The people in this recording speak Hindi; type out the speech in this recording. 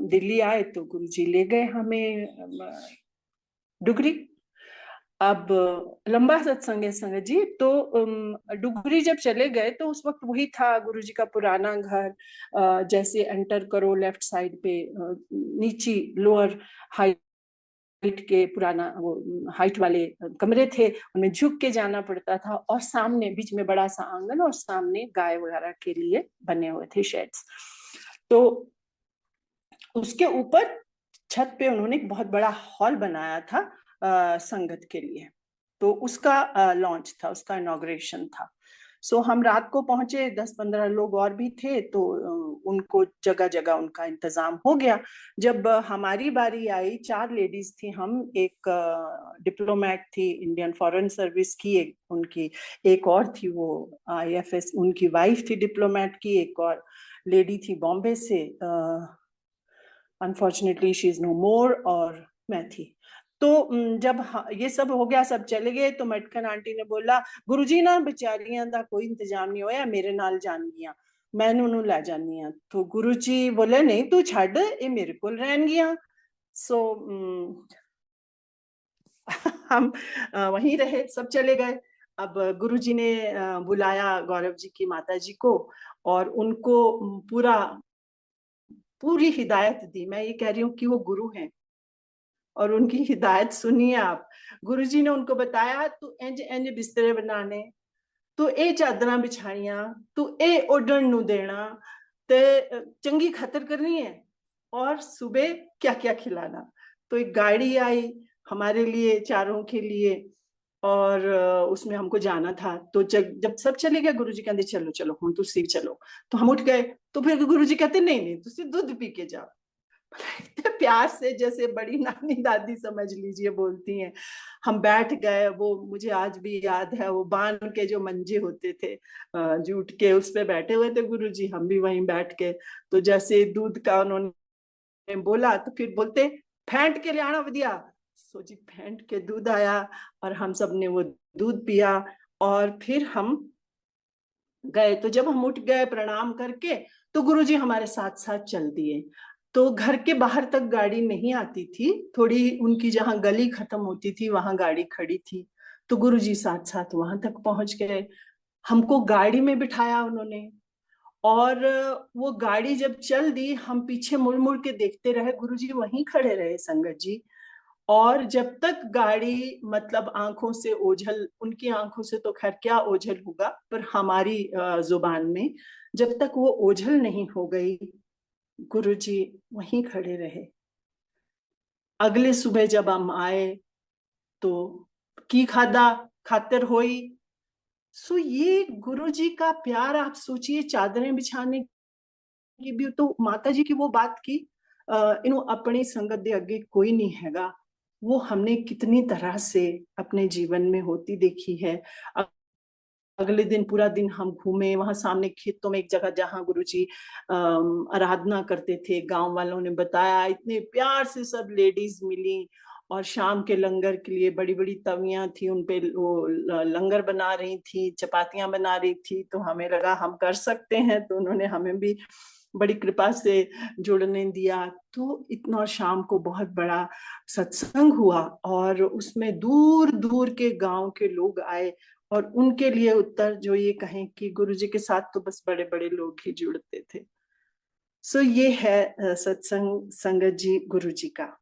दिल्ली आए तो गुरुजी ले गए हमें डुगरी। अब लंबा सत्संग है संगत जी। तो डुगरी जब चले गए तो उस वक्त वही था गुरुजी का पुराना घर। जैसे एंटर करो लेफ्ट साइड पे नीची लोअर हाइट के पुराना वो हाइट वाले कमरे थे, उनमें झुक के जाना पड़ता था। और सामने बीच में बड़ा सा आंगन और सामने गाय वगैरह के लिए बने हुए थे शेड्स। तो उसके ऊपर छत पे उन्होंने एक बहुत बड़ा हॉल बनाया था संगत के लिए। तो उसका लॉन्च था, उसका इनॉग्रेशन था। सो हम रात को पहुंचे, 10-15 लोग और भी थे, तो उनको जगह जगह उनका इंतजाम हो गया। जब हमारी बारी आई, 4 लेडीज थी हम, एक डिप्लोमेट थी इंडियन फॉरेन सर्विस की, एक उनकी एक और थी वो IFS, उनकी वाइफ थी डिप्लोमेट की, एक और लेडी थी बॉम्बे से, अनफॉर्चुनेटली शी इज नो मोर, और मैं थी। तो जब ये सब हो गया, सब चले गए, तो मटकन आंटी ने बोला गुरुजी ना बेचारियां दा कोई इंतजाम नहीं होया, मेरे नाल जानगियां, मैं उन्होंने ला जानी आ। तो गुरुजी बोले नहीं तू छड़, ये मेरे को रहनगियां। सो हम वहीं रहे, सब चले गए। अब गुरुजी ने बुलाया गौरव जी की माता जी को, और उनको पूरी हिदायत दी। मैं ये कह रही हूँ कि वो गुरु हैं, और उनकी हिदायत सुनिए आप। गुरुजी ने उनको बताया तू इंज इंज बिस्तरे बनाने, तू ए चादरां बिछाइया, तू ए ओढ़ण नू देना, ते चंगी खतर करनी है, और सुबह क्या क्या खिलाना। तो एक गाड़ी आई हमारे लिए, चारों के लिए, और उसमें हमको जाना था। तो जब सब चले गए, गुरुजी कहते चलो चलो हम तुसी चलो। तो हम उठ गए। तो फिर गुरुजी कहते नहीं नहीं तुसी दूध पी के जाओ। इतने प्यार से, जैसे बड़ी नानी दादी समझ लीजिए बोलती हैं। हम बैठ गए। वो मुझे आज भी याद है, वो बांध के जो मंजे होते थे जूट के, उस पे बैठे हुए थे गुरुजी, हम भी वहीं बैठ के। तो जैसे दूध का उन्होंने बोला, तो फिर बोलते फेंट के ले आना वधिया। सो जी फेंट के दूध आया, और हम सब ने वो दूध पिया, और फिर हम गए। तो जब हम उठ गए प्रणाम करके, तो गुरुजी हमारे साथ साथ चल दिए। तो घर के बाहर तक गाड़ी नहीं आती थी, थोड़ी उनकी जहां गली खत्म होती थी वहां गाड़ी खड़ी थी। तो गुरुजी साथ साथ वहां तक पहुंच गए। हमको गाड़ी में बिठाया उन्होंने, और वो गाड़ी जब चल दी, हम पीछे मुड़ मुड़ के देखते रहे, गुरुजी वहीं खड़े रहे संगत जी। और जब तक गाड़ी, मतलब आंखों से ओझल, उनकी आंखों से तो खैर क्या ओझल होगा, पर हमारी जुबान में जब तक वो ओझल नहीं हो गई, गुरुजी वहीं खड़े रहे। अगले सुबह जब हम आए, तो की खादा खातिर होई। सो ये गुरुजी का प्यार, आप सोचिए, चादरें बिछाने की भी तो माता जी की वो बात की, इन्हों अपनी संगत दे अगे कोई नहीं हैगा। वो हमने कितनी तरह से अपने जीवन में होती देखी है। अगले दिन पूरा दिन हम घूमे वहां सामने खेतों में, एक जगह जहां गुरुजी आराधना करते थे। गांव वालों ने बताया, इतने प्यार से सब लेडीज मिली, और शाम के लंगर के लिए बड़ी बड़ी तवियां थी, उनपे वो लंगर बना रही थी, चपातियां बना रही थी। तो हमें लगा हम कर सकते हैं, तो उन्होंने हमें भी बड़ी कृपा से जुड़ने दिया। तो इतना शाम को बहुत बड़ा सत्संग हुआ, और उसमें दूर दूर के गांव के लोग आए, और उनके लिए उत्तर जो ये कहें कि गुरुजी के साथ तो बस बड़े बड़े लोग ही जुड़ते थे। सो ये है सत्संग संगत जी गुरुजी का।